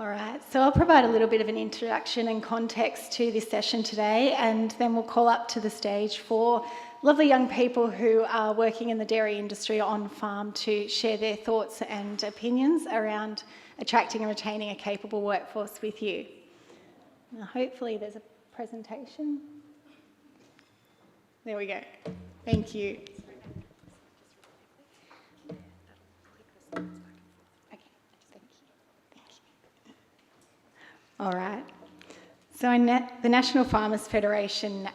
All right, so I'll provide a little bit of an introduction and context to this session today, and then we'll call up to the stage for lovely young people who are working in the dairy industry on farm to share their thoughts and opinions around attracting and retaining a capable workforce with you. Now, hopefully there's a presentation. There we go. Thank you. All right. So the National Farmers Federation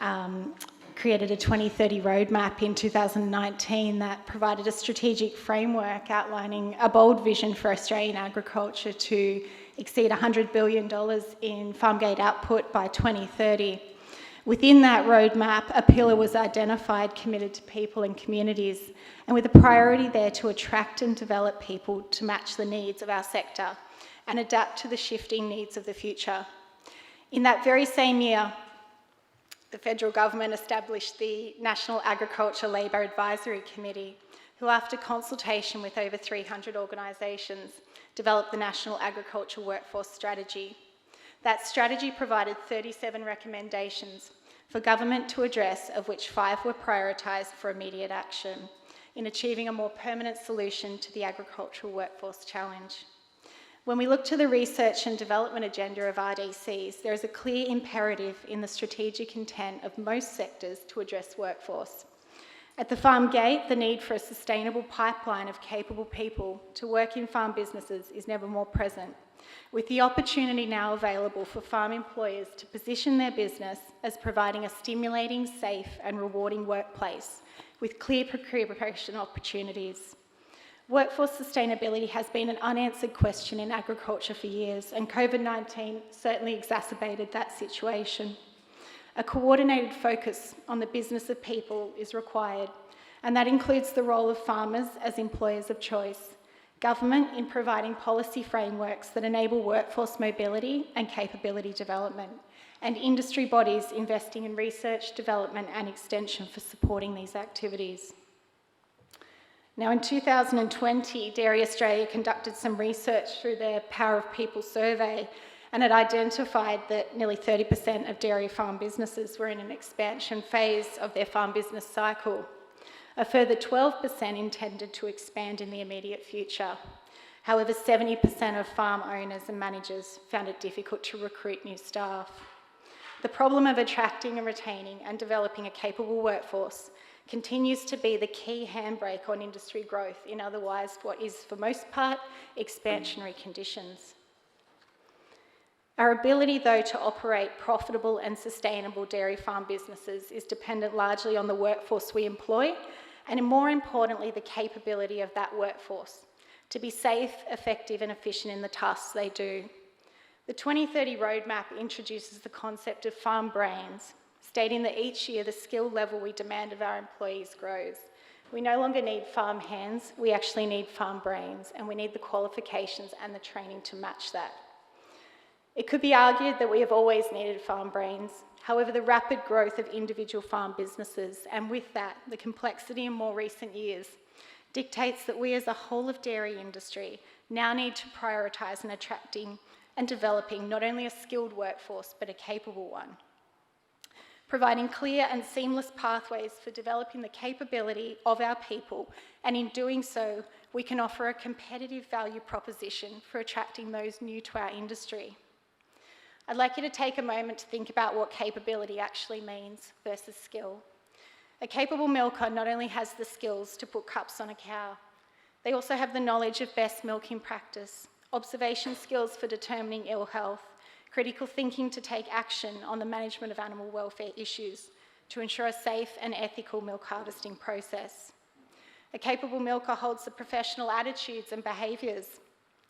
created a 2030 roadmap in 2019 that provided a strategic framework outlining a bold vision for Australian agriculture to exceed $100 billion in farm gate output by 2030. Within that roadmap, a pillar was identified committed to people and communities, and with a priority there to attract and develop people to match the needs of our sector and adapt to the shifting needs of the future. In that very same year, the federal government established the National Agriculture Labour Advisory Committee, who, after consultation with over 300 organisations, developed the National Agriculture Workforce Strategy. That strategy provided 37 recommendations for government to address, of which 5 were prioritised for immediate action in achieving a more permanent solution to the agricultural workforce challenge. When we look to the research and development agenda of RDCs, there is a clear imperative in the strategic intent of most sectors to address workforce. At the farm gate, the need for a sustainable pipeline of capable people to work in farm businesses is never more present, with the opportunity now available for farm employers to position their business as providing a stimulating, safe and rewarding workplace with clear career progression opportunities. Workforce sustainability has been an unanswered question in agriculture for years, and COVID-19 certainly exacerbated that situation. A coordinated focus on the business of people is required, and that includes the role of farmers as employers of choice, government in providing policy frameworks that enable workforce mobility and capability development, and industry bodies investing in research, development and extension for supporting these activities. Now, in 2020, Dairy Australia conducted some research through their Power of People survey, and it identified that nearly 30% of dairy farm businesses were in an expansion phase of their farm business cycle. A further 12% intended to expand in the immediate future. However, 70% of farm owners and managers found it difficult to recruit new staff. The problem of attracting and retaining and developing a capable workforce continues to be the key handbrake on industry growth in otherwise what is, for most part, expansionary conditions. Our ability, though, to operate profitable and sustainable dairy farm businesses is dependent largely on the workforce we employ and, more importantly, the capability of that workforce to be safe, effective and efficient in the tasks they do. The 2030 roadmap introduces the concept of farm brains, stating that each year the skill level we demand of our employees grows. We no longer need farm hands, we actually need farm brains, and we need the qualifications and the training to match that. It could be argued that we have always needed farm brains. However, the rapid growth of individual farm businesses, and with that, the complexity in more recent years, dictates that we as a whole of dairy industry now need to prioritise in attracting and developing not only a skilled workforce, but a capable one. Providing clear and seamless pathways for developing the capability of our people, and in doing so, we can offer a competitive value proposition for attracting those new to our industry. I'd like you to take a moment to think about what capability actually means versus skill. A capable milker not only has the skills to put cups on a cow, they also have the knowledge of best milking practice, observation skills for determining ill health, critical thinking to take action on the management of animal welfare issues to ensure a safe and ethical milk harvesting process. A capable milker holds the professional attitudes and behaviours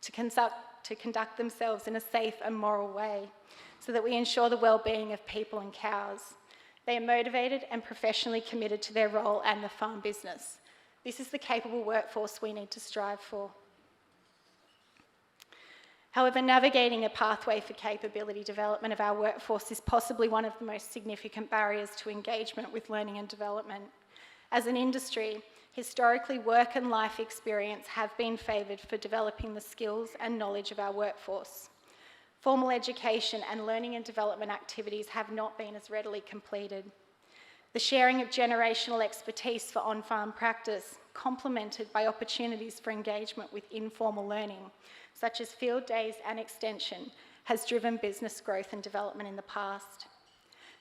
to conduct themselves in a safe and moral way so that we ensure the well-being of people and cows. They are motivated and professionally committed to their role and the farm business. This is the capable workforce we need to strive for. However, navigating a pathway for capability development of our workforce is possibly one of the most significant barriers to engagement with learning and development. As an industry, historically work and life experience have been favoured for developing the skills and knowledge of our workforce. Formal education and learning and development activities have not been as readily completed. The sharing of generational expertise for on-farm practice, complemented by opportunities for engagement with informal learning, such as field days and extension, has driven business growth and development in the past.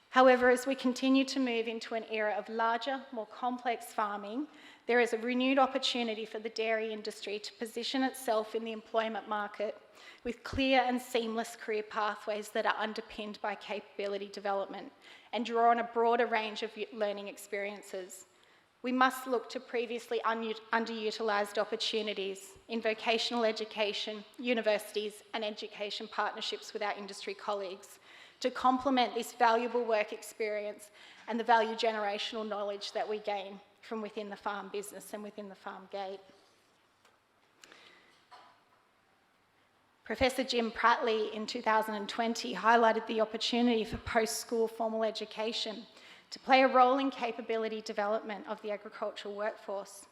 However, as we continue to move into an era of larger, more complex farming, there is a renewed opportunity for the dairy industry to position itself in the employment market with clear and seamless career pathways that are underpinned by capability development and draw on a broader range of learning experiences. We must look to previously underutilised opportunities in vocational education, universities, and education partnerships with our industry colleagues to complement this valuable work experience and the value generational knowledge that we gain from within the farm business and within the farm gate. Professor Jim Prattley in 2020 highlighted the opportunity for post-school formal education to play a role in capability development of the agricultural workforce.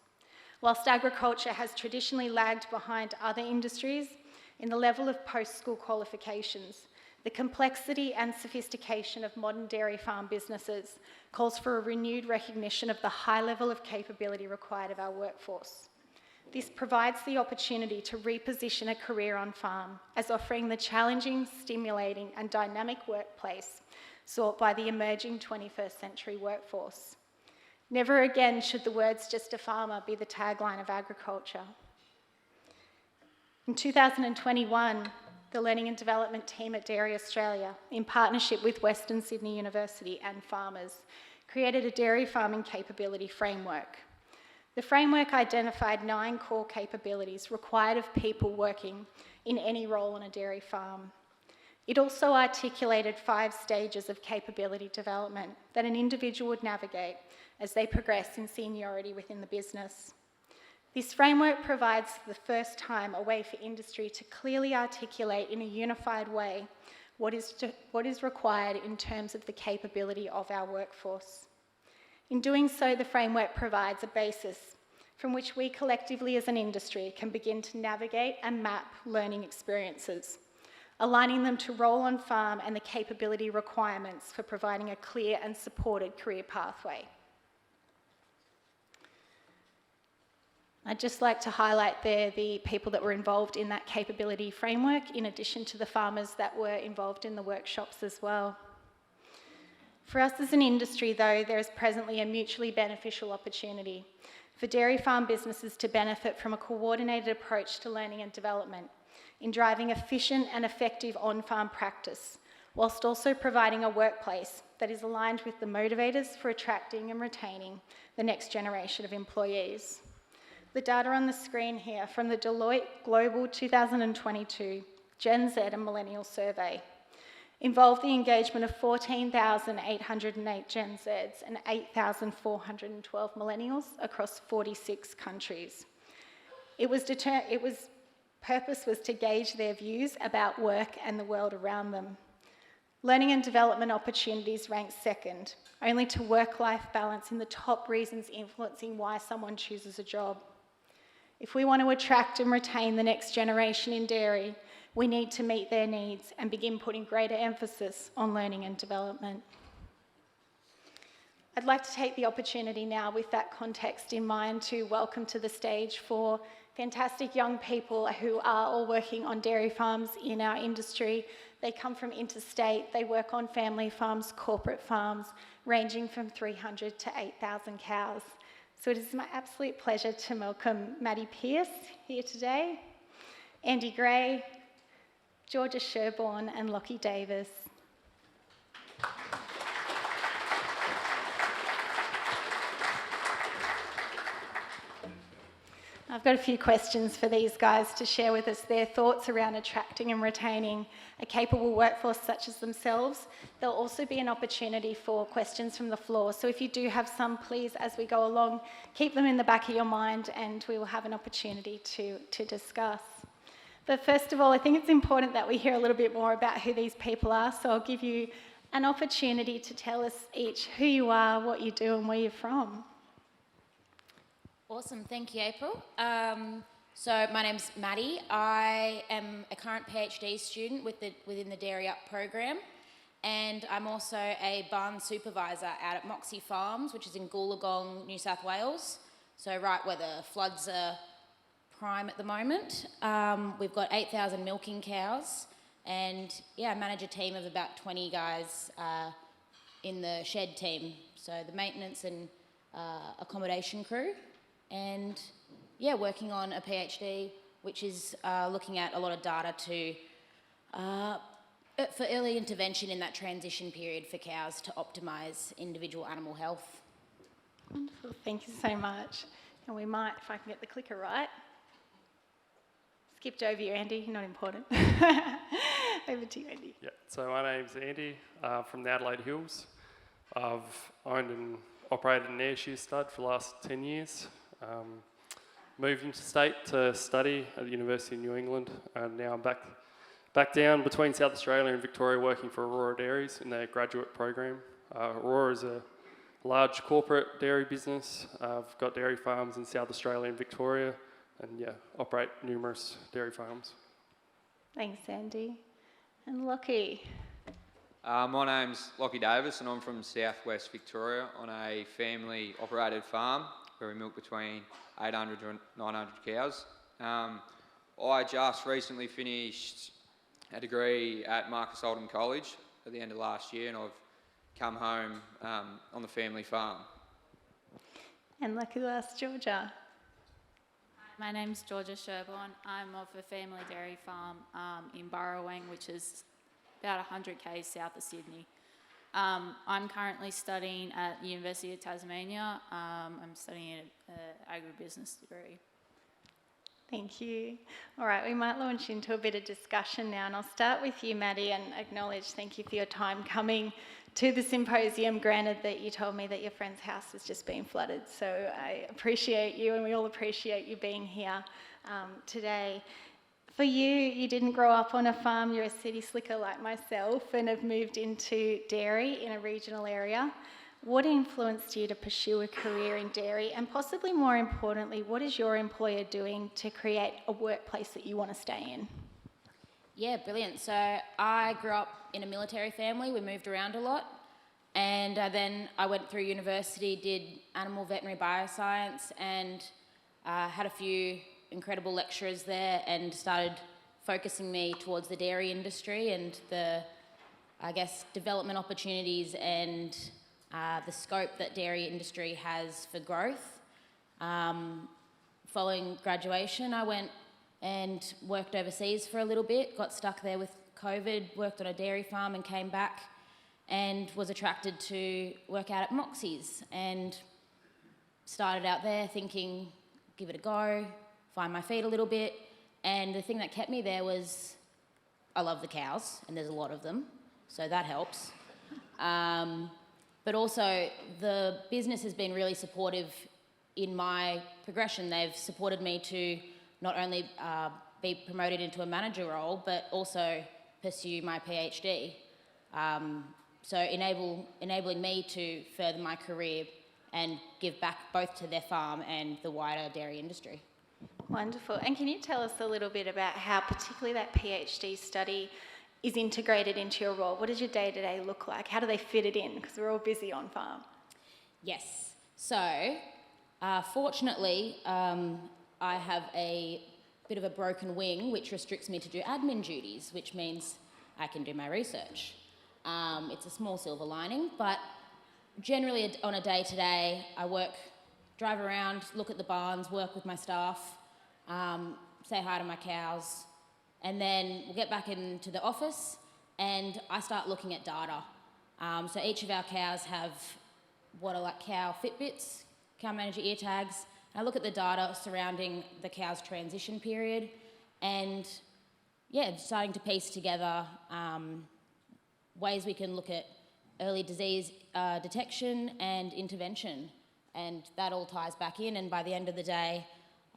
Whilst agriculture has traditionally lagged behind other industries in the level of post-school qualifications, the complexity and sophistication of modern dairy farm businesses calls for a renewed recognition of the high level of capability required of our workforce. This provides the opportunity to reposition a career on farm as offering the challenging, stimulating, and dynamic workplace sought by the emerging 21st century workforce. Never again should the words "just a farmer" be the tagline of agriculture. In 2021, the Learning and Development team at Dairy Australia, in partnership with Western Sydney University and farmers, created a dairy farming capability framework. The framework identified 9 core capabilities required of people working in any role on a dairy farm. It also articulated 5 stages of capability development that an individual would navigate as they progress in seniority within the business. This framework provides for the first time a way for industry to clearly articulate in a unified way what is required in terms of the capability of our workforce. In doing so, the framework provides a basis from which we collectively as an industry can begin to navigate and map learning experiences, aligning them to role on farm and the capability requirements for providing a clear and supported career pathway. I'd just like to highlight there the people that were involved in that capability framework, in addition to the farmers that were involved in the workshops as well. For us as an industry, though, there is presently a mutually beneficial opportunity for dairy farm businesses to benefit from a coordinated approach to learning and development in driving efficient and effective on-farm practice, whilst also providing a workplace that is aligned with the motivators for attracting and retaining the next generation of employees. The data on the screen here from the Deloitte Global 2022 Gen Z and Millennial Survey involved the engagement of 14,808 Gen Zs and 8,412 Millennials across 46 countries. Purpose was to gauge their views about work and the world around them. Learning and development opportunities ranked second, only to work-life balance in the top reasons influencing why someone chooses a job. If we want to attract and retain the next generation in dairy, we need to meet their needs and begin putting greater emphasis on learning and development. I'd like to take the opportunity now, with that context in mind, to welcome to the stage 4 fantastic young people who are all working on dairy farms in our industry. They come from interstate, they work on family farms, corporate farms, ranging from 300 to 8,000 cows. So it is my absolute pleasure to welcome Maddie Pearce here today, Andy Gray, Georgia Sherborne, and Lacie Davis. I've got a few questions for these guys to share with us their thoughts around attracting and retaining a capable workforce such as themselves. There'll also be an opportunity for questions from the floor. So if you do have some, please, as we go along, keep them in the back of your mind and we will have an opportunity to discuss. But first of all, I think it's important that we hear a little bit more about who these people are. So I'll give you an opportunity to tell us each who you are, what you do, and where you're from. Awesome, thank you, April. So my name's Maddie. I am a current PhD student within the Dairy Up program, and I'm also a barn supervisor out at Moxie Farms, which is in Goolagong, New South Wales. So right where the floods are prime at the moment. We've got 8,000 milking cows, and I manage a team of about 20 guys in the shed team. So the maintenance and accommodation crew, and working on a PhD, which is looking at a lot of data for early intervention in that transition period for cows to optimise individual animal health. Wonderful, thank you so much. And we might, if I can get the clicker right, skipped over you, Andy, you're not important. Over to you, Andy. Yeah, so my name's Andy from the Adelaide Hills. I've owned and operated an air shoe stud for the last 10 years. Moved into state to study at the University of New England, and now I'm back down between South Australia and Victoria working for Aurora Dairies in their graduate program. Aurora is a large corporate dairy business. I've got dairy farms in South Australia and Victoria, and operate numerous dairy farms. Thanks, Andy. And Lacie. My name's Lacie Davis, and I'm from southwest Victoria on a family operated farm where we milk between 800 to 900 cows. I just recently finished a degree at Marcus Oldham College at the end of last year, and I've come home on the family farm. And lucky last, Georgia. My name's Georgia Sherborne. I'm of a family dairy farm in Burrowing, which is about 100 k's south of Sydney. I'm currently studying at the University of Tasmania. I'm studying an agribusiness degree. Thank you. All right, we might launch into a bit of discussion now, and I'll start with you, Maddie, and acknowledge thank you for your time coming to the symposium, granted that you told me that your friend's house has just been flooded, so I appreciate you, and we all appreciate you being here today. For you, you didn't grow up on a farm, you're a city slicker like myself, and have moved into dairy in a regional area. What influenced you to pursue a career in dairy, and possibly more importantly, what is your employer doing to create a workplace that you want to stay in? Yeah, brilliant. So I grew up in a military family. We moved around a lot, and then I went through university, did animal veterinary bioscience, and had a few incredible lecturers there, and started focusing me towards the dairy industry and the, development opportunities and the scope that dairy industry has for growth. Following graduation, I went and worked overseas for a little bit, got stuck there with COVID, worked on a dairy farm and came back and was attracted to work out at Moxie's, and started out there thinking, give it a go, find my feet a little bit. And the thing that kept me there was I love the cows, and there's a lot of them, so that helps. But also the business has been really supportive in my progression. They've supported me to not only be promoted into a manager role, but also pursue my PhD. So enabling me to further my career and give back both to their farm and the wider dairy industry. Wonderful. And can you tell us a little bit about how particularly that PhD study is integrated into your role? What does your day-to-day look like? How do they fit it in? Because we're all busy on farm. Yes. So, fortunately, I have a bit of a broken wing, which restricts me to do admin duties, which means I can do my research. It's a small silver lining, but generally on a day-to-day, I drive around, look at the barns, work with my staff, say hi to my cows, and then we'll get back into the office and I start looking at data. So each of our cows have what are like cow Fitbits, cow manager ear tags. And I look at the data surrounding the cow's transition period, and starting to piece together ways we can look at early disease detection and intervention. And that all ties back in, and by the end of the day,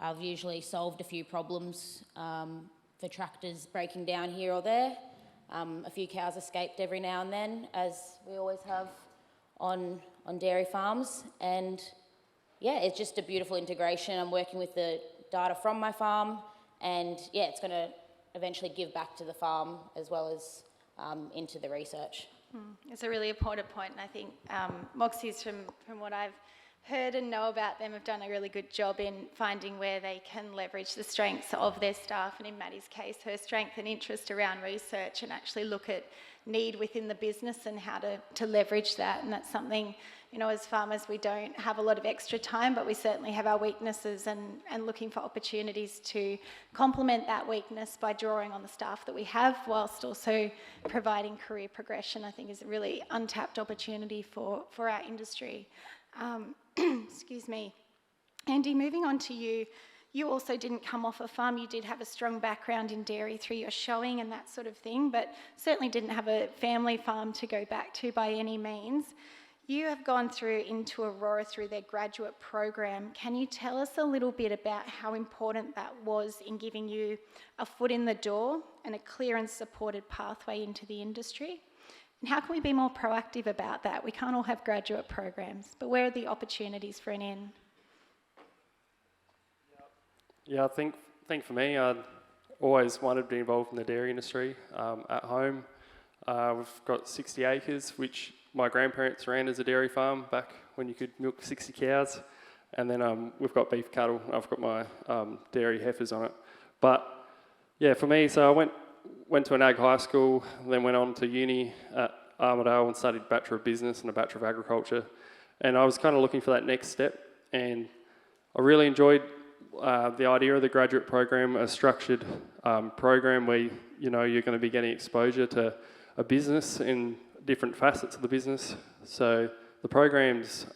I've usually solved a few problems for tractors breaking down here or there. A few cows escaped every now and then, as we always have on dairy farms. And it's just a beautiful integration. I'm working with the data from my farm, and yeah, it's going to eventually give back to the farm as well as into the research. It's a really important point, and I think Moxie's, from what I've heard and know about them, have done a really good job in finding where they can leverage the strengths of their staff, and in Maddie's case, her strength and interest around research, and actually look at need within the business and how to leverage that. And that's something, you know, as farmers, we don't have a lot of extra time, but we certainly have our weaknesses, and looking for opportunities to complement that weakness by drawing on the staff that we have, whilst also providing career progression, I think is a really untapped opportunity for our industry. Excuse me. Andy, moving on to you, you also didn't come off a farm. You did have a strong background in dairy through your showing and that sort of thing, but certainly didn't have a family farm to go back to by any means. You have gone through into Aurora through their graduate program. Can you tell us a little bit about how important that was in giving you a foot in the door and a clear and supported pathway into the industry? And how can we be more proactive about that? We can't all have graduate programs, but where are the opportunities for an in? Yeah, I think for me, I always wanted to be involved in the dairy industry. At home, we've got 60 acres, which my grandparents ran as a dairy farm back when you could milk 60 cows. And then we've got beef cattle. I've got my dairy heifers on it. But yeah, for me, so I went to an ag high school, then went on to uni at Armidale and studied Bachelor of Business and a Bachelor of Agriculture. And I was kind of looking for that next step, and I really enjoyed the idea of the graduate program, a structured program where you're going to be getting exposure to a business in different facets of the business. So the program's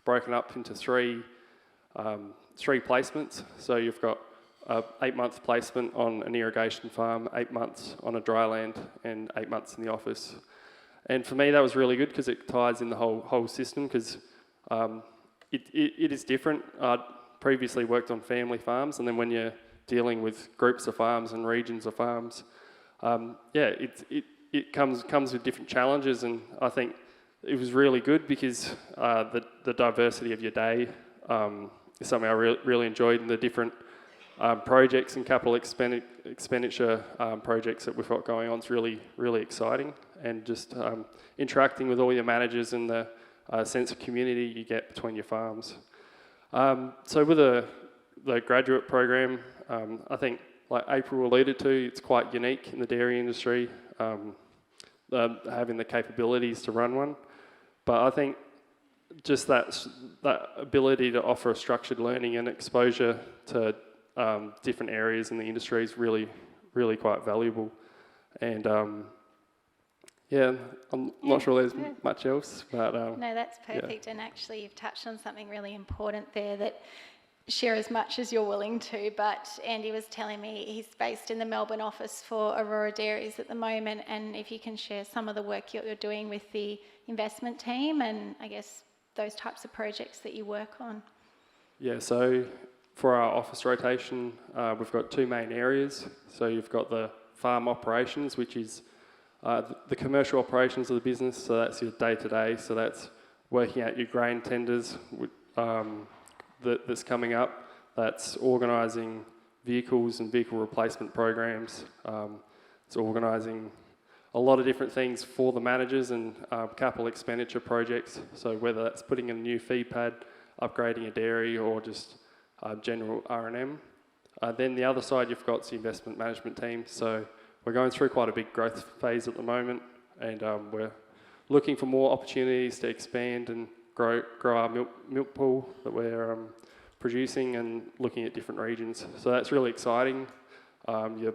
broken up into three placements. So you've got 8-month placement on an irrigation farm, 8 months on a dry land, and 8 months in the office. And for me, that was really good because it ties in the whole system, because it is different. I'd previously worked on family farms, and then when you're dealing with groups of farms and regions of farms, it comes with different challenges, and I think it was really good because the diversity of your day is something I really enjoyed, and the different projects and capital expenditure projects that we've got going on is really, really exciting, and just interacting with all your managers and the sense of community you get between your farms. So with the graduate program, I think, like April alluded to, it's quite unique in the dairy industry, having the capabilities to run one. But I think just that ability to offer a structured learning and exposure to different areas in the industry is really, really quite valuable. And I'm not sure there's much else, but no, that's perfect. And actually, you've touched on something really important there, that share as much as you're willing to. But Andy was telling me he's based in the Melbourne office for Aurora Dairies at the moment, and if you can share some of the work you're doing with the investment team and I guess those types of projects that you work on. Yeah, so for our office rotation, we've got two main areas. So you've got the farm operations, which is the commercial operations of the business. So that's your day-to-day. So that's working out your grain tenders that's coming up. That's organising vehicles and vehicle replacement programs. It's organising a lot of different things for the managers and capital expenditure projects. So whether that's putting in a new feed pad, upgrading a dairy, or just general R&M. Then the other side you've got the investment management team. So we're going through quite a big growth phase at the moment, and we're looking for more opportunities to expand and grow our milk pool that we're producing, and looking at different regions. So that's really exciting. You're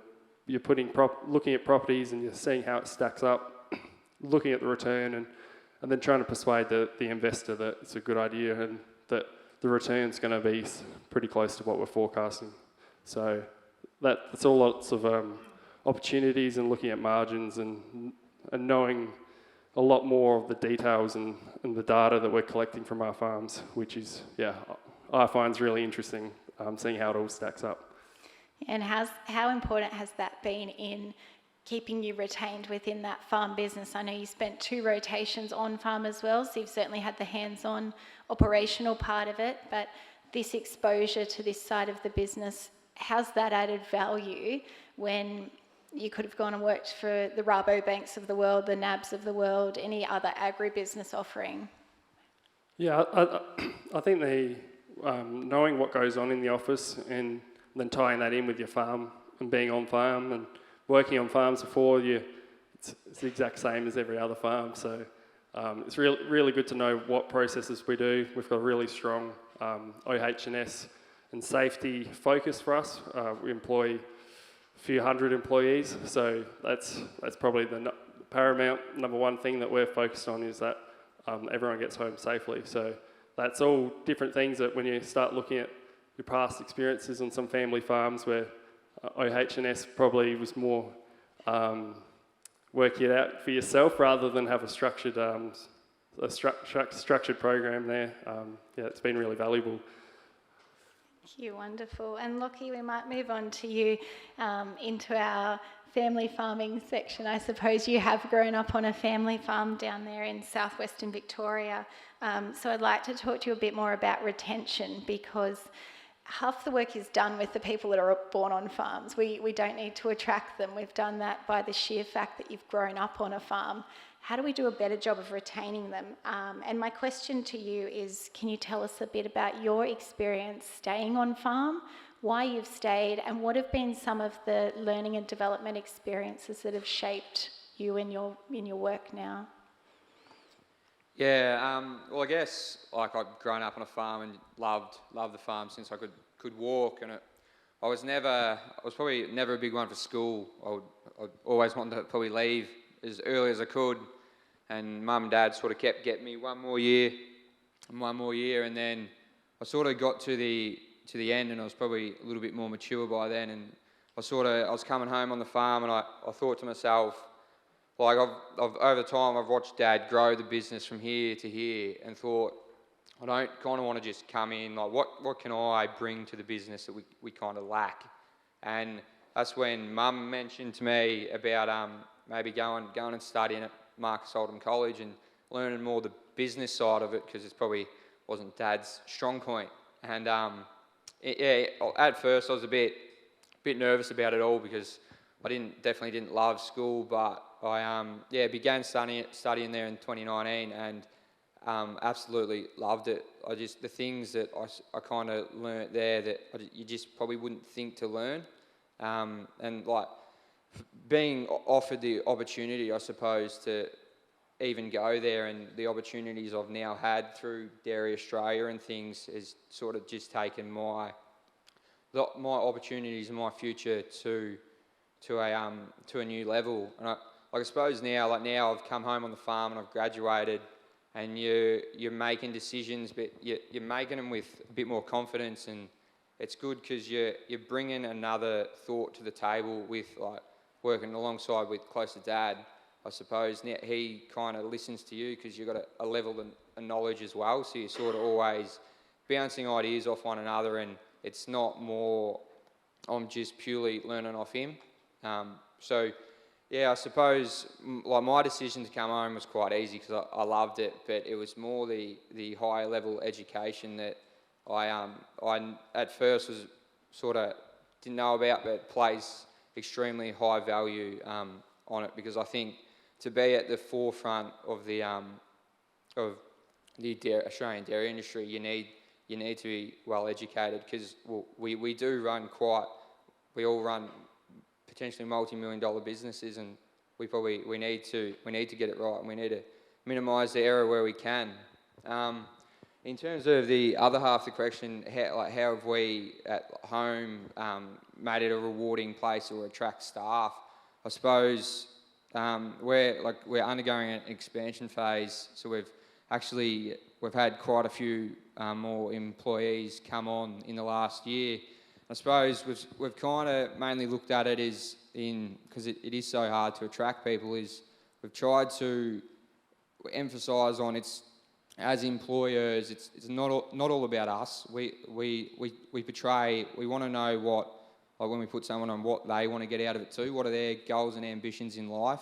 looking at properties and you're seeing how it stacks up, looking at the return, and then trying to persuade the investor that it's a good idea and that the return's going to be pretty close to what we're forecasting. So that's all lots of opportunities, and looking at margins and knowing a lot more of the details and the data that we're collecting from our farms, which is, I find really interesting, seeing how it all stacks up. And how important has that been in keeping you retained within that farm business? I know you spent 2 rotations on farm as well, so you've certainly had the hands-on operational part of it, but this exposure to this side of the business, how's that added value when you could have gone and worked for the Rabobanks of the world, the NABs of the world, any other agribusiness offering? Yeah, I think knowing what goes on in the office and then tying that in with your farm and being on farm and working on farms before you, it's the exact same as every other farm. So it's really good to know what processes we do. We've got a really strong OH&S and safety focus for us. We employ a few hundred employees, so that's probably the paramount number one thing that we're focused on, is that everyone gets home safely. So that's all different things that when you start looking at your past experiences on some family farms where OH&S probably was more work it out for yourself rather than have a structured program there. Yeah, it's been really valuable. Thank you, wonderful. And Lacie, we might move on to you into our family farming section. I suppose you have grown up on a family farm down there in southwestern Victoria. So I'd like to talk to you a bit more about retention, because half the work is done with the people that are born on farms. We don't need to attract them. We've done that by the sheer fact that you've grown up on a farm. How do we do a better job of retaining them? And my question to you is, can you tell us a bit about your experience staying on farm, why you've stayed, and what have been some of the learning and development experiences that have shaped you in your work now? Yeah, well, I guess like I've grown up on a farm and loved the farm since I could walk, and I was probably never a big one for school. I always wanted to probably leave as early as I could, and Mum and Dad sort of kept getting me one more year, and then I sort of got to the end, and I was probably a little bit more mature by then, and I was coming home on the farm, and I thought to myself, like I've over time I've watched Dad grow the business from here to here, and thought, I don't kind of want to just come in, like what can I bring to the business that we kind of lack? And that's when Mum mentioned to me about maybe going and studying at Marcus Oldham College and learning more the business side of it, because it probably wasn't Dad's strong point. And at first I was a bit nervous about it all, because I definitely didn't love school, but I began studying there in 2019 and absolutely loved it. The things that I kind of learnt there that you just probably wouldn't think to learn, and like being offered the opportunity, I suppose, to even go there, and the opportunities I've now had through Dairy Australia and things has sort of just taken my opportunities and my future to a new level. And I suppose now I've come home on the farm and I've graduated, and you're making decisions, but you're making them with a bit more confidence, and it's good because you're bringing another thought to the table with like working alongside with close to Dad. I suppose now he kind of listens to you because you've got a level of knowledge as well, so you're sort of always bouncing ideas off one another, and it's not more I'm just purely learning off him. So yeah, I suppose like my decision to come home was quite easy because I loved it, but it was more the higher level education that I at first was sort of didn't know about, but plays extremely high value on it, because I think to be at the forefront of the Australian dairy industry, you need to be well educated, because we all run potentially multi-million-dollar businesses, and we need to get it right, and we need to minimise the error where we can. In terms of the other half of the question, how have we at home made it a rewarding place or attract staff? I suppose we're undergoing an expansion phase, so we've had quite a few more employees come on in the last year. I suppose we've kind of mainly looked at it because it is so hard to attract people, is we've tried to emphasise on it's as employers, it's not all about us. We portray, we want to know what, like when we put someone on, what they want to get out of it too. What are their goals and ambitions in life?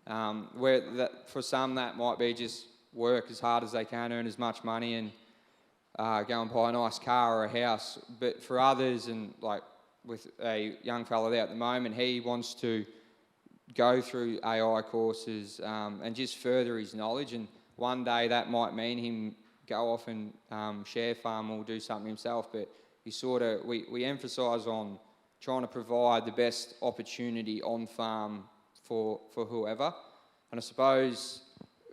For some that might be just work as hard as they can, earn as much money, and go and buy a nice car or a house. But for others, and like with a young fella there at the moment, he wants to go through AI courses and just further his knowledge. And one day that might mean him go off and share farm or do something himself. But we emphasise on trying to provide the best opportunity on farm for whoever. And I suppose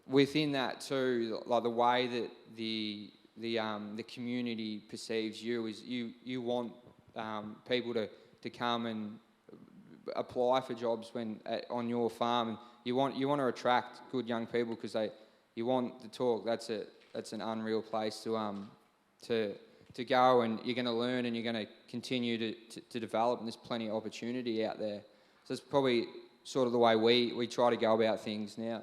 within that too, like the way that the community perceives you is you want people to come and apply for jobs on your farm, and you want to attract good young people because you want to talk. That's an unreal place to go, and you're going to learn and you're going to continue to develop, and there's plenty of opportunity out there. So it's probably sort of the way we try to go about things now.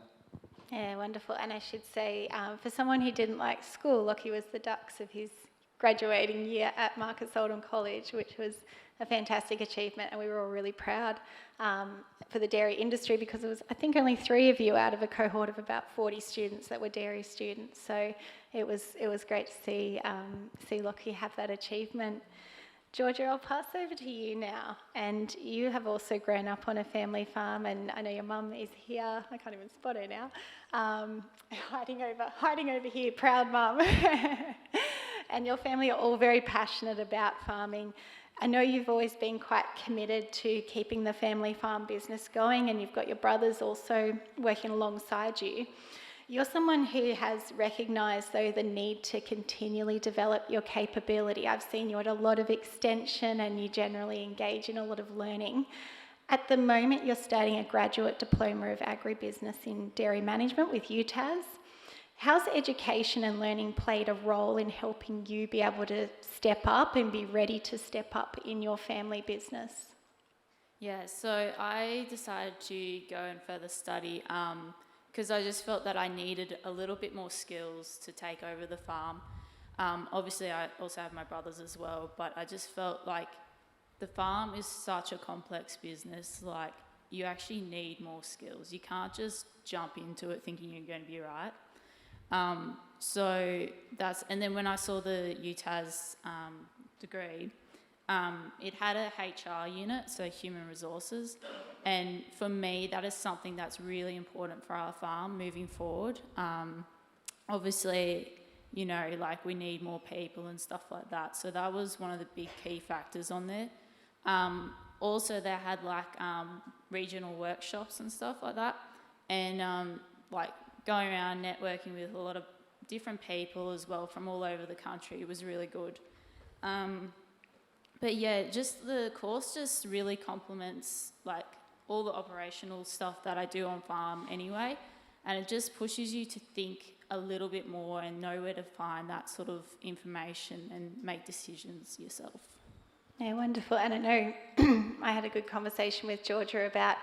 Yeah, wonderful. And I should say, for someone who didn't like school, Lacie was the dux of his graduating year at Marcus Oldham College, which was a fantastic achievement, and we were all really proud for the dairy industry because there was, I think, only 3 of you out of a cohort of about 40 students that were dairy students. So it was great to see Lacie have that achievement. Georgia, I'll pass over to you now. And you have also grown up on a family farm, and I know your mum is here. I can't even spot her now. Hiding over here, proud mum. And your family are all very passionate about farming. I know you've always been quite committed to keeping the family farm business going, and you've got your brothers also working alongside you. You're someone who has recognised, though, the need to continually develop your capability. I've seen you at a lot of extension, and you generally engage in a lot of learning. At the moment, you're studying a graduate diploma of agribusiness in dairy management with UTAS. How's education and learning played a role in helping you be able to step up and be ready to step up in your family business? Yeah, so I decided to go and further study because I just felt that I needed a little bit more skills to take over the farm. Obviously, I also have my brothers as well, but I just felt like the farm is such a complex business. Like, you actually need more skills. You can't just jump into it thinking you're going to be right. And then when I saw the UTAS degree, it had a HR unit, so human resources. And for me, that is something that's really important for our farm moving forward. Obviously, you know, like we need more people and stuff like that. So that was one of the big key factors on there. Also, they had like regional workshops and stuff like that. And like going around networking with a lot of different people as well from all over the country. It was really good. But yeah, just the course just really complements like all the operational stuff that I do on farm anyway. And it just pushes you to think a little bit more and know where to find that sort of information and make decisions yourself. Yeah, wonderful. And I know I had a good conversation with Georgia about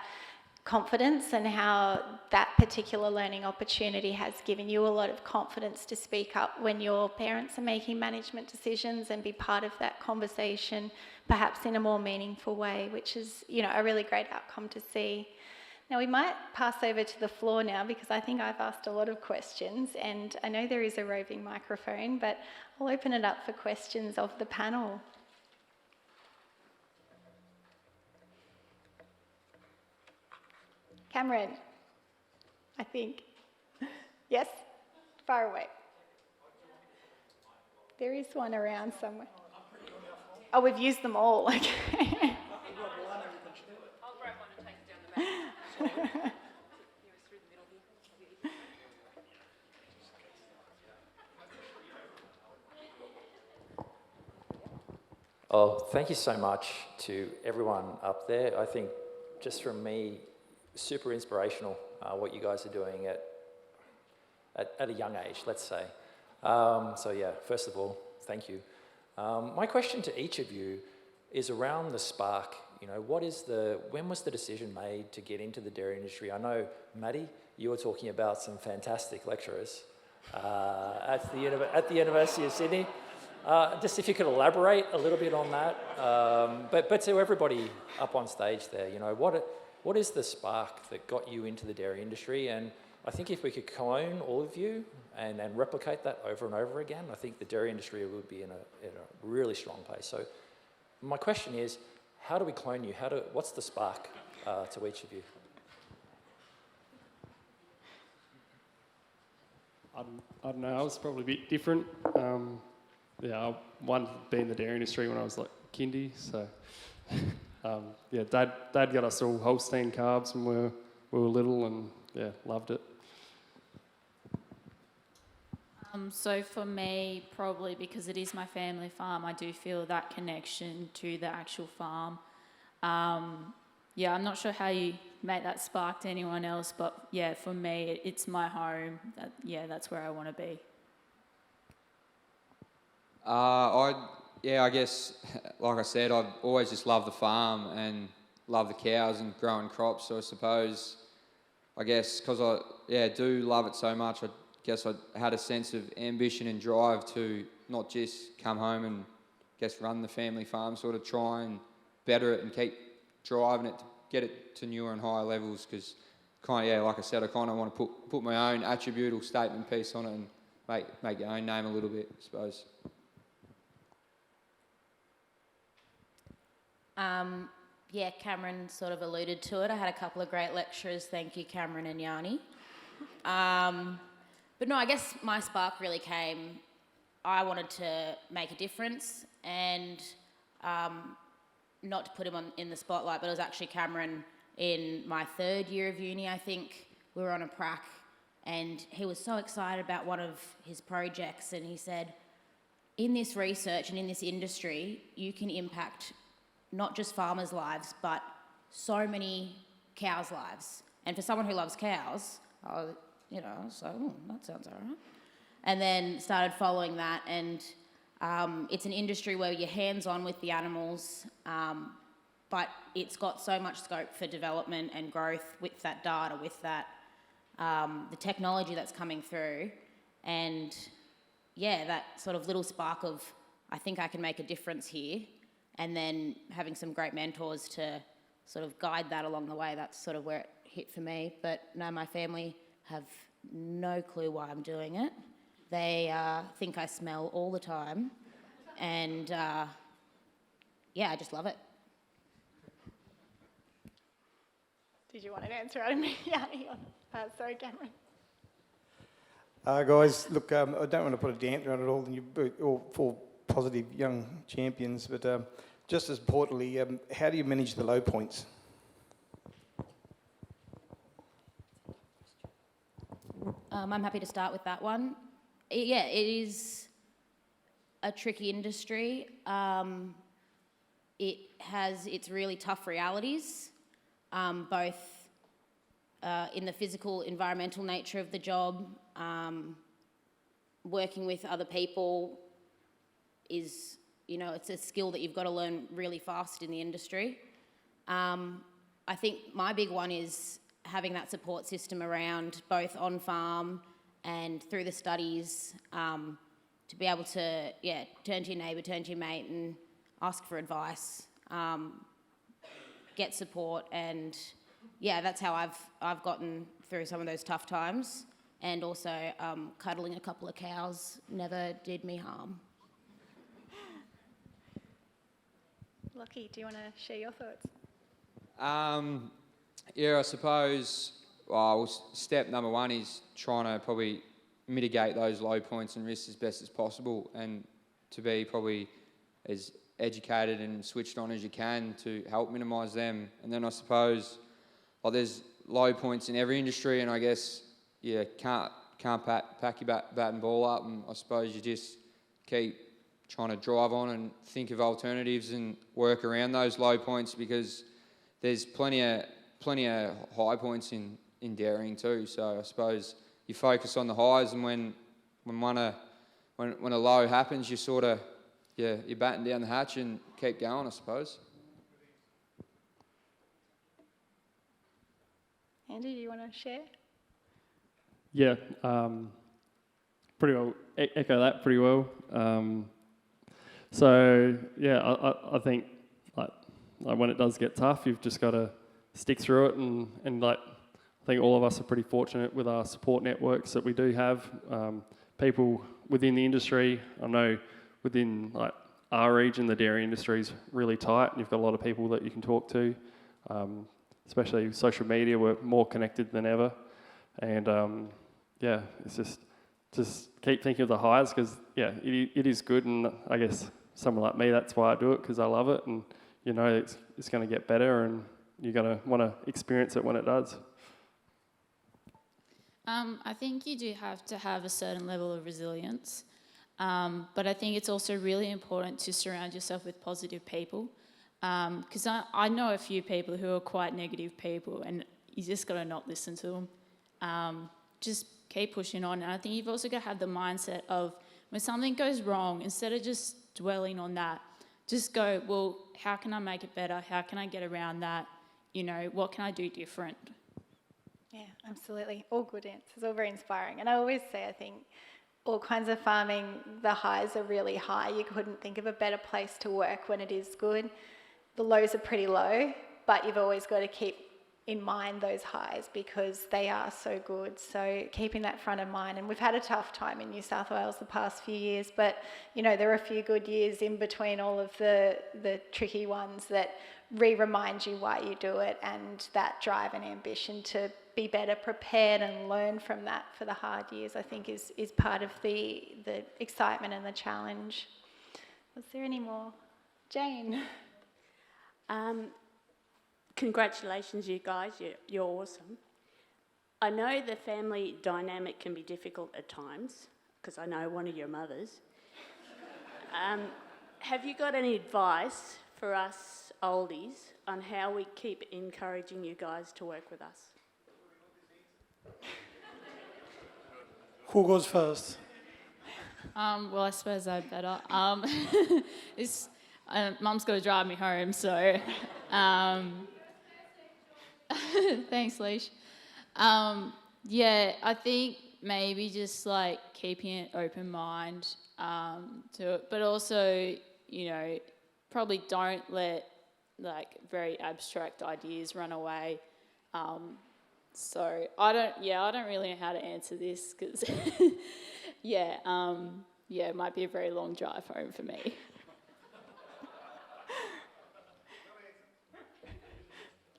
confidence and how that particular learning opportunity has given you a lot of confidence to speak up when your parents are making management decisions and be part of that conversation, perhaps in a more meaningful way, which is, you know, a really great outcome to see. Now, we might pass over to the floor now because I think I've asked a lot of questions, and I know there is a roving microphone, but I'll open it up for questions of the panel. Cameron, I think. Yes? Far away. There is one around somewhere. Oh, we've used them all. Okay. I'll grab one and take it down the back. Oh, thank you so much to everyone up there. I think just from me, super inspirational what you guys are doing at a young age, let's say. So yeah, first of all, thank you. My question to each of you is around the spark. You know, when was the decision made to get into the dairy industry? I know, Maddie, you were talking about some fantastic lecturers at the University of Sydney. Just if you could elaborate a little bit on that. But to everybody up on stage there, you know, what is the spark that got you into the dairy industry, and I think if we could clone all of you and replicate that over and over again, I think the dairy industry would be in a really strong place. So my question is, how do we clone you? What's the spark to each of you? I don't know, I was probably a bit different. I wanted to be in the dairy industry when I was like kindy, so Dad got us all Holstein calves when we were little, and loved it. So for me, probably because it is my family farm, I do feel that connection to the actual farm. I'm not sure how you make that spark to anyone else, but for me, it's my home. That's where I want to be. I guess, like I said, I've always just loved the farm and love the cows and growing crops. So I guess, because I do love it so much, I guess I had a sense of ambition and drive to not just come home and run the family farm, sort of try and better it and keep driving it to get it to newer and higher levels, because like I said, I kind of want to put my own attributable statement piece on it and make your own name a little bit, I suppose. Cameron sort of alluded to it. I had a couple of great lecturers. Thank you, Cameron and Yanni. But no, I guess my spark really came, I wanted to make a difference, and not to put him in the spotlight, but it was actually Cameron in my third year of uni, I think. We were on a prac, and he was so excited about one of his projects, and he said, in this research and in this industry, you can impact not just farmers' lives, but so many cows' lives. And for someone who loves cows, that sounds all right. And then started following that, and it's an industry where you're hands-on with the animals, but it's got so much scope for development and growth with that data, with that the technology that's coming through, and that sort of little spark of, I think I can make a difference here, and then having some great mentors to sort of guide that along the way, that's sort of where it hit for me. But no, my family have no clue why I'm doing it. They think I smell all the time, and I just love it. Did you want an answer out of me, Yanni? Sorry, Cameron. Guys, look, I don't want to put a damper on it all, and you're all four positive young champions, but just as importantly, how do you manage the low points? I'm happy to start with that one. It is a tricky industry. It has its really tough realities, both in the physical, environmental nature of the job. Working with other people is, it's a skill that you've got to learn really fast in the industry. I think my big one is having that support system around, both on farm and through the studies, to be able to turn to your neighbour, turn to your mate and ask for advice, get support, and that's how I've gotten through some of those tough times. And also cuddling a couple of cows never did me harm. Lacie, do you want to share your thoughts? I suppose step number one is trying to probably mitigate those low points and risks as best as possible, and to be probably as educated and switched on as you can to help minimise them. And then I suppose there's low points in every industry, and I guess can't pack your bat and ball up, and I suppose you just keep trying to drive on and think of alternatives and work around those low points, because there's plenty of high points in dairying too. So I suppose you focus on the highs, and when a low happens, you sort of you're batting down the hatch and keep going, I suppose. Andy, do you want to share? Yeah, pretty well, echo that pretty well. I think like when it does get tough, you've just got to stick through it, and I think all of us are pretty fortunate with our support networks that we do have. People within the industry, I know within like our region, the dairy industry is really tight, and you've got a lot of people that you can talk to. Especially with social media, we're more connected than ever. And yeah, it's just keep thinking of the highs, because yeah, it is good, and I guess someone like me, that's why I do it, because I love it, and you know it's going to get better, and you're going to want to experience it when it does. I think you do have to have a certain level of resilience, but I think it's also really important to surround yourself with positive people, because I know a few people who are quite negative people, and you just got to not listen to them. Just keep pushing on, and I think you've also got to have the mindset of when something goes wrong, instead of just dwelling on that, just go, well, how can I make it better? How can I get around that? You know, what can I do different? Yeah, absolutely. All good answers, all very inspiring. And I always say, I think all kinds of farming, the highs are really high. You couldn't think of a better place to work when it is good. The lows are pretty low, but you've always got to keep in mind those highs because they are so good. So keeping that front of mind. And we've had a tough time in New South Wales the past few years, but you know, there are a few good years in between all of the tricky ones that remind you why you do it, and that drive and ambition to be better prepared and learn from that for the hard years, I think is part of the excitement and the challenge. Was there any more? Jane? Congratulations, you guys. You're awesome. I know the family dynamic can be difficult at times, because I know one of your mothers. Have you got any advice for us oldies on how we keep encouraging you guys to work with us? Who goes first? Well, I suppose I'd better. Mum's got to drive me home, so... Thanks, Lacie. Yeah, I think maybe just like keeping an open mind to it, but also, you know, probably don't let like very abstract ideas run away. So I don't really know how to answer this because it might be a very long drive home for me.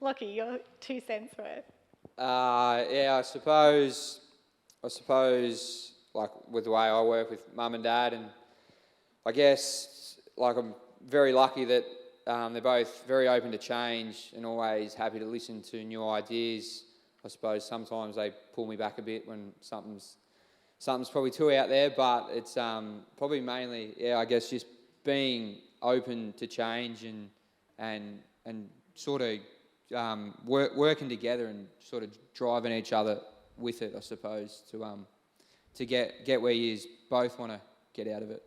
Lockie, your 2 cents worth. Yeah, I suppose, like with the way I work with mum and dad, and I guess like I'm very lucky that they're both very open to change and always happy to listen to new ideas. I suppose sometimes they pull me back a bit when something's probably too out there, but it's probably mainly, I guess just being open to change and sort of working together and sort of driving each other with it, I suppose, to get where you both want to get out of it.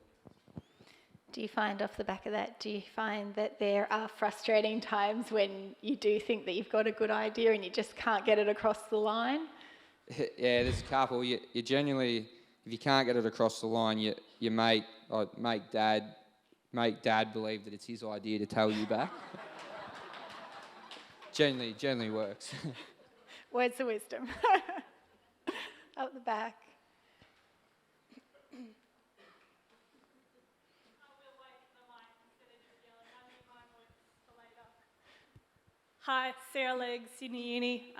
Do you find off the back of that, do you find that there are frustrating times when you do think that you've got a good idea and you just can't get it across the line? Yeah, there's a couple. You genuinely, if you can't get it across the line, you make dad believe that it's his idea to tell you back. Generally works. Words of wisdom. Up the back. Hi, Sarah Legg, Sydney Uni.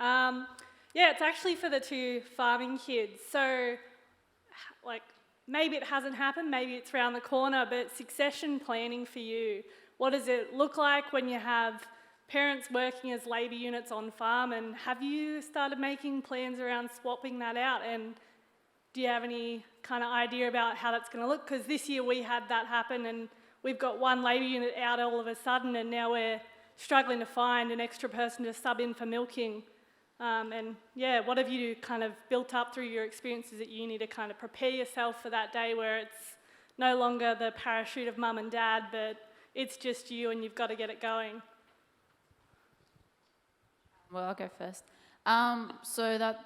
It's actually for the 2 farming kids. So, like, maybe it hasn't happened, maybe it's around the corner, but succession planning for you. What does it look like when you have parents working as labour units on farm, and have you started making plans around swapping that out, and do you have any kind of idea about how that's going to look? Because this year we had that happen and we've got 1 labour unit out all of a sudden, and now we're struggling to find an extra person to sub in for milking. What have you kind of built up through your experiences at uni to kind of prepare yourself for that day where it's no longer the parachute of mum and dad, but it's just you and you've got to get it going? Well, I'll go first. So that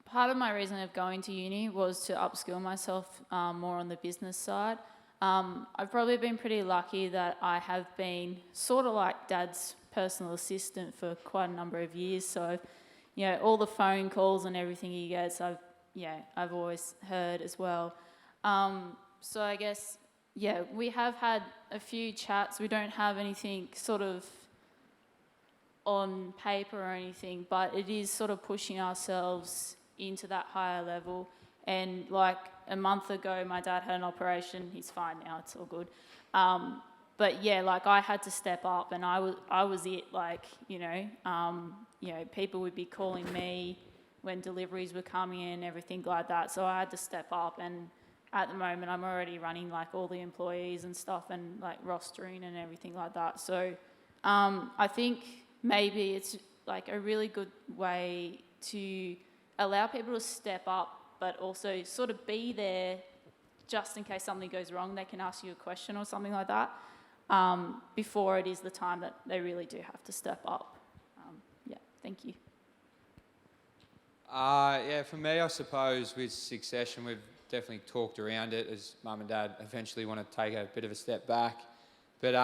part of my reason of going to uni was to upskill myself more on the business side. I've probably been pretty lucky that I have been sort of like Dad's personal assistant for quite a number of years. So, all the phone calls and everything he gets, I've always heard as well. So I guess, we have had a few chats. We don't have anything sort of on paper or anything, but it is sort of pushing ourselves into that higher level. And like a month ago, my dad had an operation. He's fine now. It's all good. But like I had to step up, and I was it. Like people would be calling me when deliveries were coming in, everything like that. So I had to step up, and at the moment I'm already running like all the employees and stuff, and like rostering and everything like that. So I think maybe it's like a really good way to allow people to step up, but also sort of be there just in case something goes wrong. They can ask you a question or something like that before it is the time that they really do have to step up. Thank you. For me, I suppose with succession, we've definitely talked around it as mum and dad eventually want to take a bit of a step back. But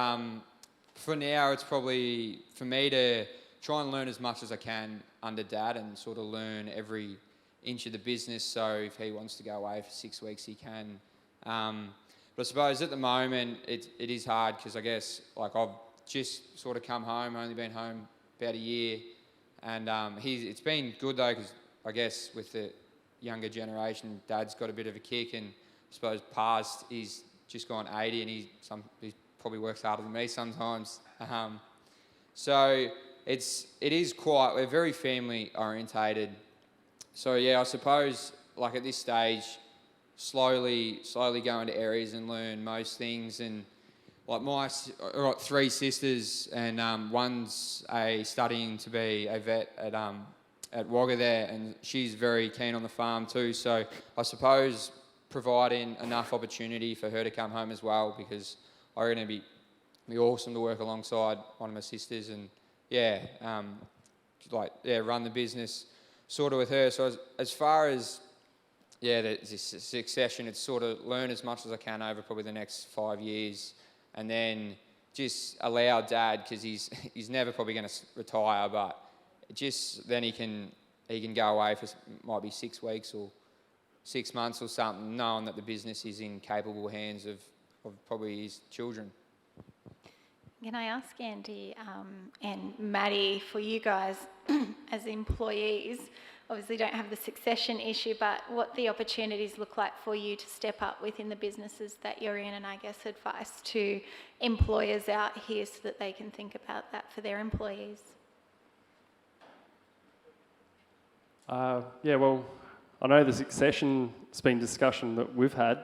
for now, it's probably for me to try and learn as much as I can under dad and sort of learn every inch of the business. So if he wants to go away for 6 weeks, he can. But I suppose at the moment, it is hard because I guess like I've just sort of come home, only been home about a year. And it's been good though, because I guess with the younger generation, dad's got a bit of a kick, and I suppose past he's just gone 80 and he probably works harder than me sometimes. So it is quite, we're very family orientated. So I suppose like at this stage, slowly go into areas and learn most things. And like I've got 3 sisters, and one's studying to be a vet at Wagga there, and she's very keen on the farm too. So I suppose providing enough opportunity for her to come home as well, because I reckon it'd be awesome to work alongside one of my sisters and run the business sort of with her. So as far as the succession, it's sort of learn as much as I can over probably the next 5 years, and then just allow dad, because he's never probably going to retire, but just then he can go away for might be 6 weeks or 6 months or something, knowing that the business is in capable hands of probably his children. Can I ask Andy and Maddie, for you guys as employees, obviously don't have the succession issue, but what the opportunities look like for you to step up within the businesses that you're in, and I guess advice to employers out here so that they can think about that for their employees? Well, I know the succession's been discussion that we've had.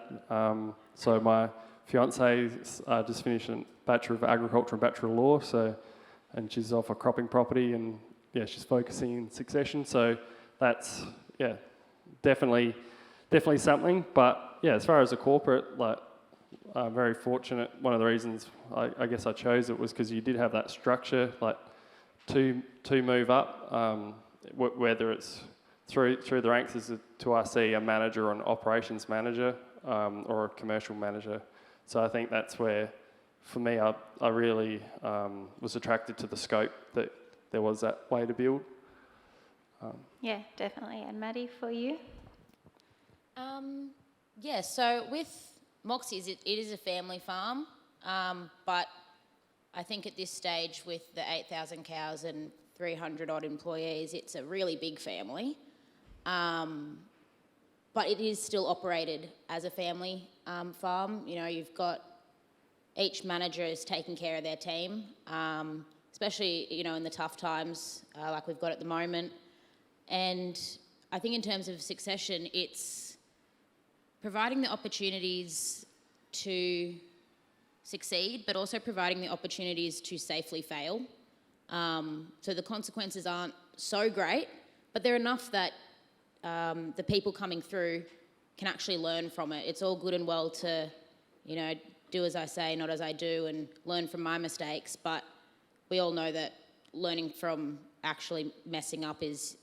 So my fiancée just finished a Bachelor of Agriculture and Bachelor of Law, and she's off a cropping property, and she's focusing in succession. So that's definitely something. But as far as a corporate, I'm very fortunate. One of the reasons I guess I chose it was because you did have that structure, to move up, whether it's through the ranks as to RC, a manager or an operations manager, or a commercial manager. So I think that's where, for me, I really was attracted to the scope that there was that way to build. Definitely. And Maddie, for you? So with Moxie's, it is a family farm, but I think at this stage with the 8,000 cows and 300 odd employees, it's a really big family. But it is still operated as a family farm. You've got each manager is taking care of their team, especially, in the tough times like we've got at the moment. And I think in terms of succession, it's providing the opportunities to succeed, but also providing the opportunities to safely fail. So the consequences aren't so great, but they're enough that the people coming through can actually learn from it. It's all good and well to, do as I say, not as I do, and learn from my mistakes, but we all know that learning from actually messing up is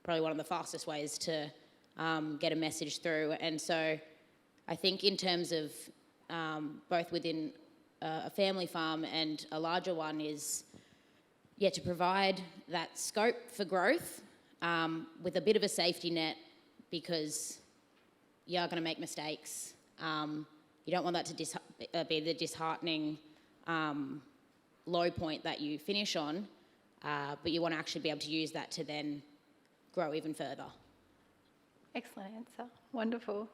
probably one of the fastest ways to get a message through. And so I think in terms of both within a family farm and a larger one is, to provide that scope for growth, with a bit of a safety net, because you are going to make mistakes. You don't want that to be the disheartening low point that you finish on, but you want to actually be able to use that to then grow even further. Excellent answer. Wonderful.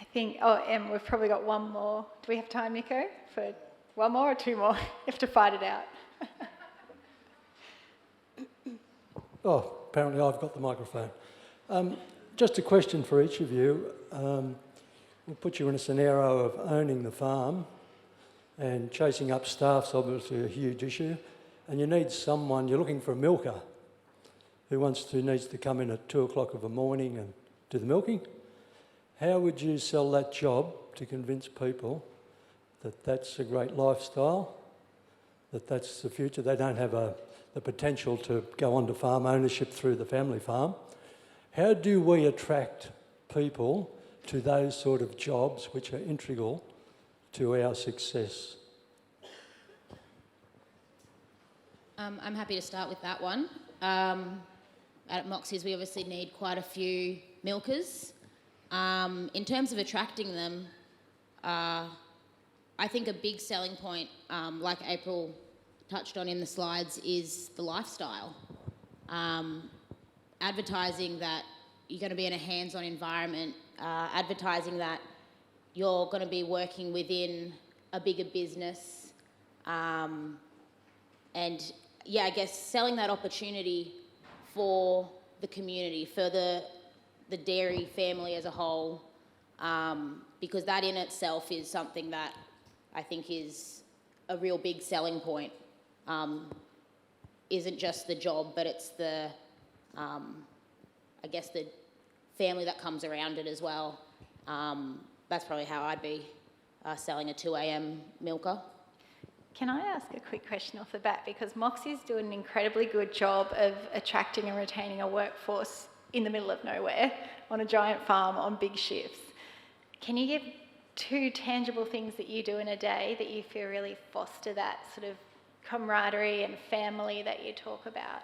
I think, and we've probably got one more. Do we have time, Nico, for one more or two more? You have to fight it out. Oh, apparently I've got the microphone. Just a question for each of you. We'll put you in a scenario of owning the farm, and chasing up staff's obviously a huge issue, and you need someone, you're looking for a milker who needs to come in at 2 o'clock of the morning and do the milking. How would you sell that job to convince people that that's a great lifestyle, that that's the future? They don't have the potential to go on to farm ownership through the family farm. How do we attract people to those sort of jobs which are integral to our success? I'm happy to start with that one. At Moxie's, we obviously need quite a few milkers. In terms of attracting them, I think a big selling point, like April touched on in the slides, is the lifestyle. Advertising that you're going to be in a hands-on environment, advertising that you're going to be working within a bigger business, and yeah, I guess selling that opportunity for the community, for the dairy family as a whole, because that in itself is something that I think is a real big selling point. Isn't just the job, but it's the, I guess, the family that comes around it as well. That's probably how I'd be selling a 2 a.m. milker. Can I ask a quick question off the bat? Because Moxie's doing an incredibly good job of attracting and retaining a workforce in the middle of nowhere, on a giant farm, on big shifts. Can you give 2 tangible things that you do in a day that you feel really foster that sort of camaraderie and family that you talk about?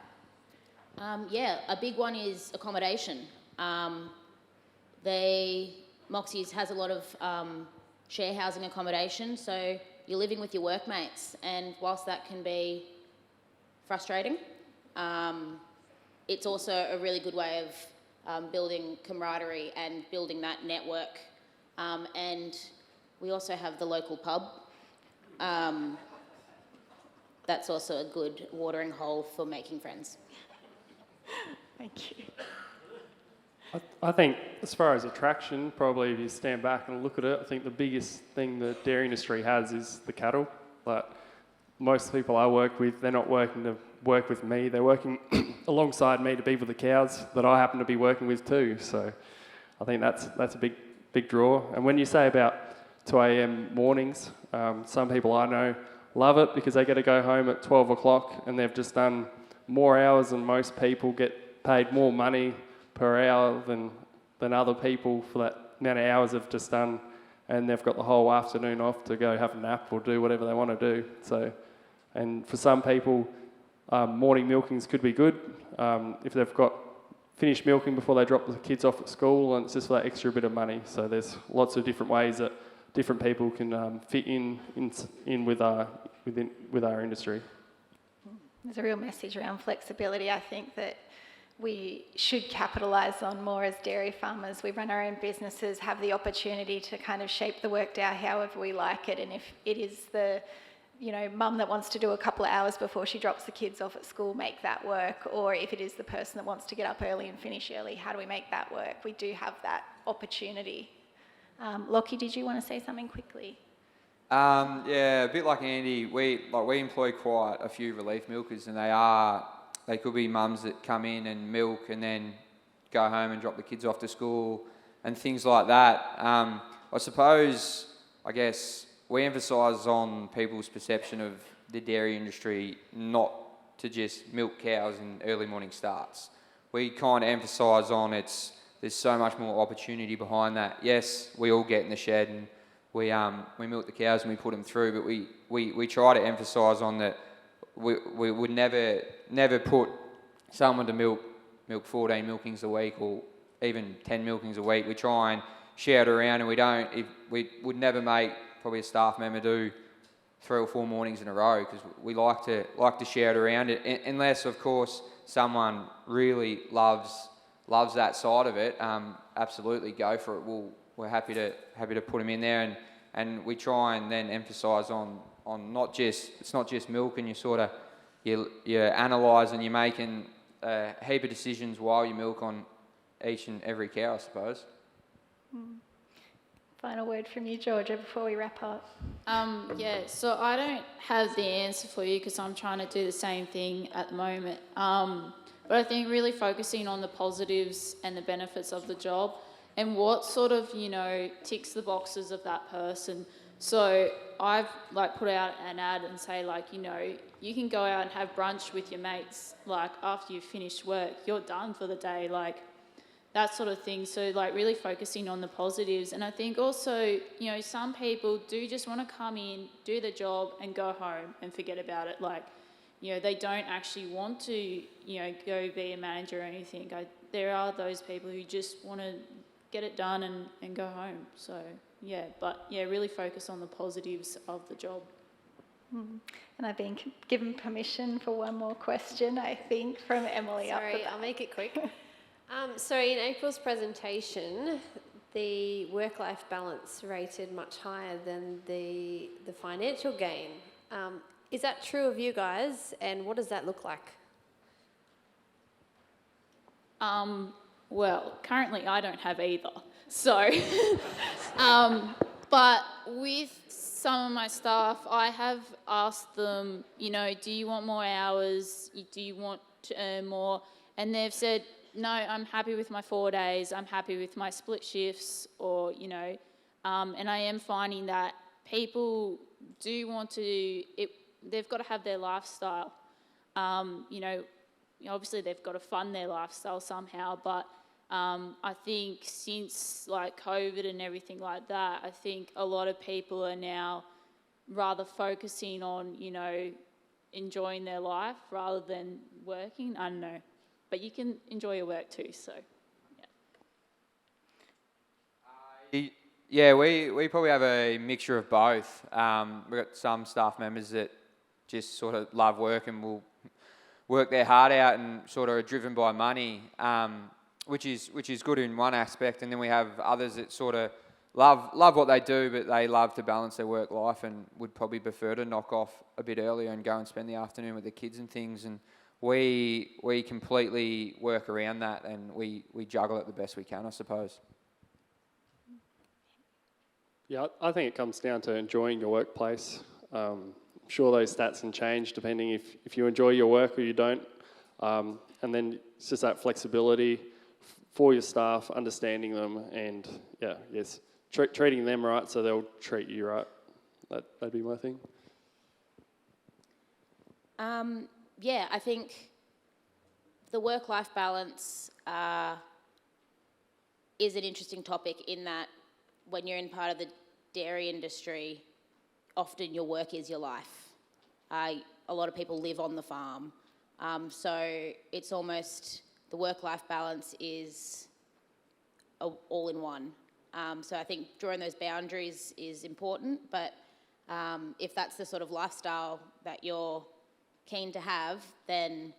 Yeah, a big one is accommodation. Moxie's has a lot of share housing accommodation, so you're living with your workmates, and whilst that can be frustrating, it's also a really good way of building camaraderie and building that network. And we also have the local pub. That's also a good watering hole for making friends. Thank you. I think as far as attraction, probably if you stand back and look at it, I think the biggest thing the dairy industry has is the cattle. Like most people I work with, they're not working to work with me, they're working alongside me to be with the cows that I happen to be working with too. So I think that's a big draw. And when you say about 2 a.m. mornings, some people I know love it because they get to go home at 12 o'clock and they've just done more hours than most people, get paid more money per hour than other people for that amount of hours they've just done, and they've got the whole afternoon off to go have a nap or do whatever they want to do. So, and for some people, morning milkings could be good if they've got finished milking before they drop the kids off at school, and it's just for that extra bit of money. So there's lots of different ways that different people can fit in with our industry. There's a real message around flexibility. I think that we should capitalise on more as dairy farmers. We run our own businesses, have the opportunity to kind of shape the work day however we like it. And if it is the, mum that wants to do a couple of hours before she drops the kids off at school, make that work. Or if it is the person that wants to get up early and finish early, how do we make that work? We do have that opportunity. Lacie, did you want to say something quickly? Yeah, a bit like Andy, we employ quite a few relief milkers, and they could be mums that come in and milk and then go home and drop the kids off to school and things like that. I guess we emphasise on people's perception of the dairy industry not to just milk cows in early morning starts. We kind of emphasise on there's so much more opportunity behind that. Yes, we all get in the shed and we milk the cows and we put them through, but we try to emphasise on that we would never put someone to milk milk 14 milkings a week or even 10 milkings a week. We try and share it around, and we would never make probably a staff member do 3 or 4 mornings in a row, because we like to share it around, unless of course someone really loves that side of it. Absolutely go for it. We're happy to put them in there, and we try and then emphasise on it's not just milk, and you're analysing, you're making a heap of decisions while you milk on each and every cow, I suppose. Final word from you, Georgia, before we wrap up. Yeah, so I don't have the answer for you because I'm trying to do the same thing at the moment. But I think really focusing on the positives and the benefits of the job and what sort of, ticks the boxes of that person. So I've put out an ad and say you can go out and have brunch with your mates, after you've finished work, you're done for the day, that sort of thing. So really focusing on the positives. And I think also, some people do just want to come in, do the job and go home and forget about it. They don't actually want to, go be a manager or anything. There are those people who just want to get it done and go home. So, really focus on the positives of the job. And I've been given permission for one more question, I think, from Emily. Sorry, I'll make it quick. So in April's presentation, the work-life balance rated much higher than the financial gain. Is that true of you guys, and what does that look like? Well, currently I don't have either. So, but with some of my staff, I have asked them, do you want more hours? Do you want to earn more? And they've said, no, I'm happy with my 4 days. I'm happy with my split shifts, or, and I am finding that people do want to, they've got to have their lifestyle. Obviously they've got to fund their lifestyle somehow, but I think since COVID and everything like that, I think a lot of people are now rather focusing on, enjoying their life rather than working. I don't know. But you can enjoy your work too, so, yeah. Yeah, we probably have a mixture of both. We've got some staff members that just sort of love work and will work their heart out and sort of are driven by money, which is good in one aspect. And then we have others that sort of love what they do, but they love to balance their work life and would probably prefer to knock off a bit earlier and go and spend the afternoon with the kids and things. And we completely work around that, and we juggle it the best we can, I suppose. Yeah, I think it comes down to enjoying your workplace. I'm sure those stats can change depending if you enjoy your work or you don't. And then it's just that flexibility for your staff, understanding them, and treating them right so they'll treat you right. That'd be my thing. I think the work-life balance is an interesting topic in that when you're in part of the dairy industry, often your work is your life. A lot of people live on the farm. So it's almost, the work-life balance is all in one. So I think drawing those boundaries is important, but if that's the sort of lifestyle that you're keen to have, then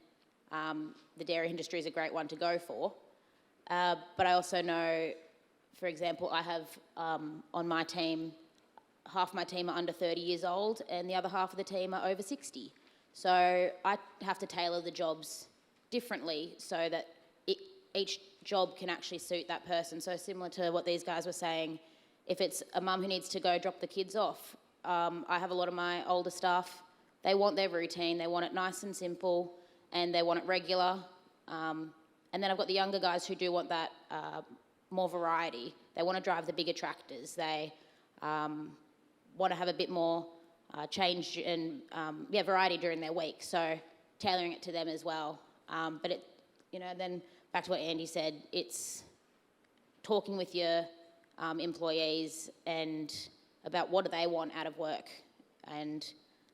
the dairy industry is a great one to go for. But I also know, for example, I have on my team, half my team are under 30 years old and the other half of the team are over 60. So I have to tailor the jobs differently so that each job can actually suit that person. So similar to what these guys were saying, if it's a mum who needs to go drop the kids off, I have a lot of my older staff, they want their routine, they want it nice and simple, and they want it regular. And then I've got the younger guys who do want that more variety. They want to drive the bigger tractors. They want to have a bit more change and variety during their week. So tailoring it to them as well. But it, then back to what Andy said, it's talking with your employees and about what do they want out of work and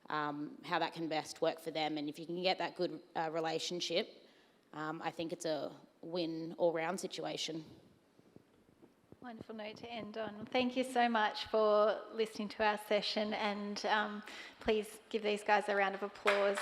how that can best work for them. And if you can get that good relationship, I think it's a win all-round situation. Wonderful note to end on. Thank you so much for listening to our session, and please give these guys a round of applause.